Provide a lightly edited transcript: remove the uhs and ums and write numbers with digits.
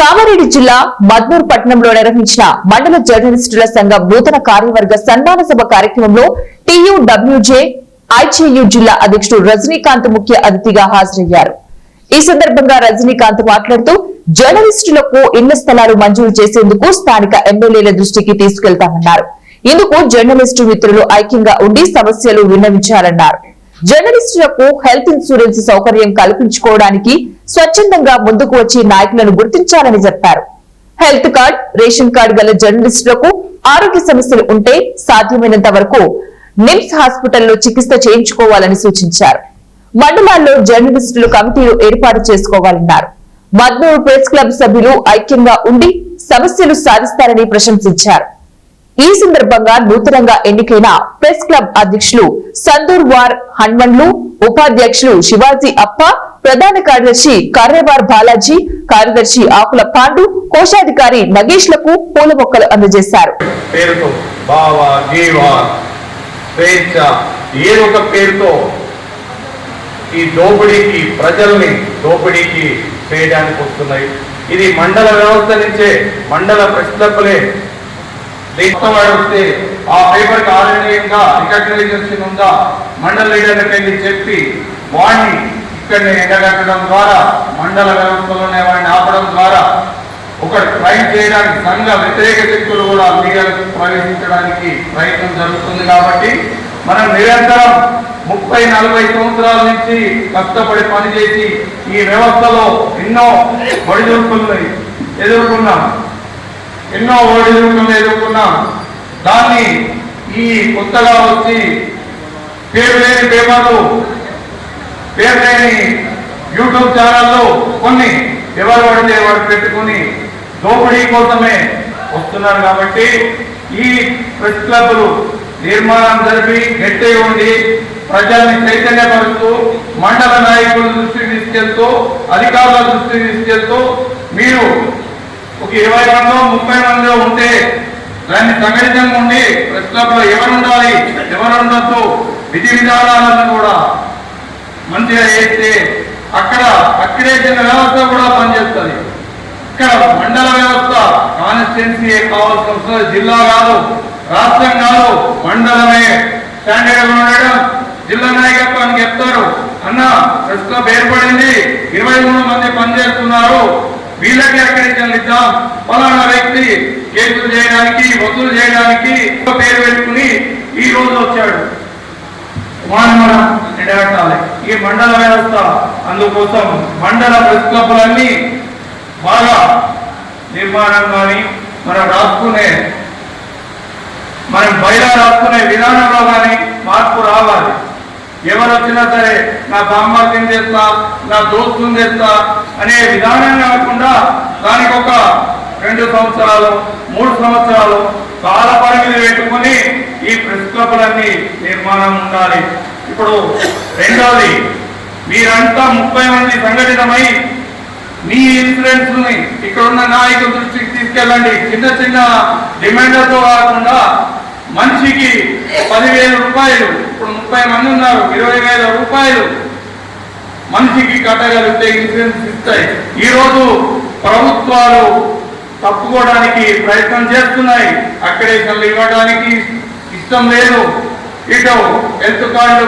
కామారెడ్డి జిల్లా మద్నూర్ పట్టణంలో నిర్వహించిన మండల జర్నలిస్టుల సంఘం నూతన కార్యవర్గ సన్మాన సభ కార్యక్రమంలో టీయూడబ్ల్యూజే ఐజేయూ జిల్లా అధ్యక్షుడు రజనీకాంత్ ముఖ్య అతిథిగా హాజరయ్యారు. ఈ సందర్భంగా రజనీకాంత్ మాట్లాడుతూ జర్నలిస్టులకు ఇళ్ల స్థలాలు మంజూరు చేసేందుకు స్థానిక ఎమ్మెల్యేల దృష్టికి తీసుకెళ్తామన్నారు. ఇందుకు జర్నలిస్టు మిత్రులు ఐక్యంగా ఉండి సమస్యలు విన్నవించాలన్నారు. జర్నలిస్టులకు హెల్త్ ఇన్సూరెన్స్ సౌకర్యం కల్పించుకోవడానికి స్వచ్ఛందంగా ముందుకు వచ్చి నాయకులను గుర్తించాలని చెప్పారు. హెల్త్ కార్డ్, రేషన్ కార్డు గల జర్నలిస్టులకు ఆరోగ్య సమస్యలు ఉంటే సాధ్యమైనంత వరకు నిమ్స్ హాస్పిటల్లో చికిత్స చేయించుకోవాలని సూచించారు. మండలాల్లో జర్నలిస్టులు కమిటీలు ఏర్పాటు చేసుకోవాలన్నారు. మద్నూర్ ప్రెస్ క్లబ్ సభ్యులు ఐక్యంగా ఉండి సమస్యలు సాధిస్తారని ప్రశంసించారు. ఈ సందర్భంగా నూతనంగా ఎన్నికైన ప్రెస్ క్లబ్ అధ్యక్షులు సందూర్వార్ హన్మన్లు, ఉపాధ్యక్షులు శివాజీ అప్ప, ప్రధాన కార్యదర్శి కర్రేవార్ బాలాజీ, కార్యదర్శి ఆకుల పాండు, కోశాధికారి నగేష్ లకు పూల మొక్కలు అందజేశారు. ఈ దోపిడీకి ప్రజల్ని దోపిడీకి చేయడానికి వస్తున్నాయి. ఇది మండల వ్యవస్థ నుంచే మండల ప్రెస్ క్లబ్లే వస్తే ఆ పేపర్ కి ఆధునికంగా రికగ్నైజేషన్ ఉందా మండల లీడర్లకు వెళ్ళి చెప్పి వాడిని ఇక్కడనే ఎండగట్టడం ద్వారా మండల వ్యవస్థలోనే వాడిని ఆపడం ద్వారా ఒక ట్రైన్ చేయడానికి సంఘ వ్యతిరేక శక్తులు కూడా మీడియాలకు ప్రవేశించడానికి ప్రయత్నం జరుగుతుంది. కాబట్టి మనం నిరంతరం 30-40 సంవత్సరాల నుంచి కష్టపడి పనిచేసి ఈ వ్యవస్థలో ఎన్నో ఒడిదుడుకులను ఎదుర్కొన్నాం. దాన్ని ఈ కొత్తగా వచ్చి పేరు లేని పేపర్లు, పేరు లేని యూట్యూబ్ ఛానళ్ళు కొన్ని ఎవరు పడితే వాడు పెట్టుకుని దోపిడీ కోసమే వస్తున్నారు. కాబట్టి ఈ ప్రెస్ క్లబ్లు నిర్మాణం జరిపి గట్టి ఉండి ప్రజల్ని చైతన్యపరుస్తూ మండల నాయకుల దృష్టికి తీసుకెళ్తూ అధికారుల దృష్టికి తీసుకెళ్తూ మీరు ఒక 20 మందో 30 మందో ఉంటే దాన్ని సంఘటితంగా ఉండి ప్రెస్ క్లబ్ లో ఎవరు ఉండాలి ఎవరు ఉండొద్దు విధి విధానాలను కూడా మంచిగా చేస్తే అక్కడే వ్యవస్థ కూడా పనిచేస్తుంది. ఇక్కడ మండల వ్యవస్థ కాన్స్టిట్యున్సీ కావాల్సిన వస్తుంది. జిల్లా కాదు, రాష్ట్రం కాదు, మండలమే స్టాండర్డ్ ఉండడం. జిల్లా నాయకత్వానికి చెప్తారు, అన్న ప్రెస్ క్లబ్ ఏర్పడింది, 23 మంది పనిచేస్తున్నారు, వీళ్ళకి అక్రెడిటేషన్ ఇద్దాం, ఫలానా వ్యక్తి కేసులు చేయడానికి వసూలు చేయడానికి పేరు పెట్టుకుని ఈ రోజు వచ్చాడు. మనం ఎడగట్టాలి ఈ మండల వ్యవస్థ. అందుకోసం మండల ప్రెస్ క్లబ్లన్నీ బాగా నిర్మాణం కానీ మనం బయట రాసుకునే విధానంలో కానీ మార్పు రావాలి. ఎవరు వచ్చినా సరే నా బామ్మర్తిని చేస్తా, నా దోస్తుని చేస్తా అనే విధానం కాకుండా దానికి ఒక 2 సంవత్సరాలు 3 సంవత్సరాలు కాల పరిమితి పెట్టుకుని ఈ ప్రెస్ క్లబ్లన్నీ నిర్మాణం ఉండాలి. ఇప్పుడు రెండోది, మీరంతా 30 మంది సంఘటితమై మీ ఇన్సూరెన్స్ ని ఇక్కడున్న నాయకుల దృష్టికి తీసుకెళ్ళండి. చిన్న డిమాండ్లతో కాకుండా మనిషికి 10,000 రూపాయలు, ఇప్పుడు 30 మంది ఉన్నారు, 20,000 రూపాయలు మనిషికి కట్టగలిగితే ఇన్సూరెన్స్ ఇస్తాయి. ఈరోజు ప్రభుత్వాలు తప్పుకోవడానికి ప్రయత్నం చేస్తున్నాయి. అక్రెడిటేషన్లు ఇవ్వడానికి ఇష్టం లేదు. ఇటు హెల్త్ కార్డు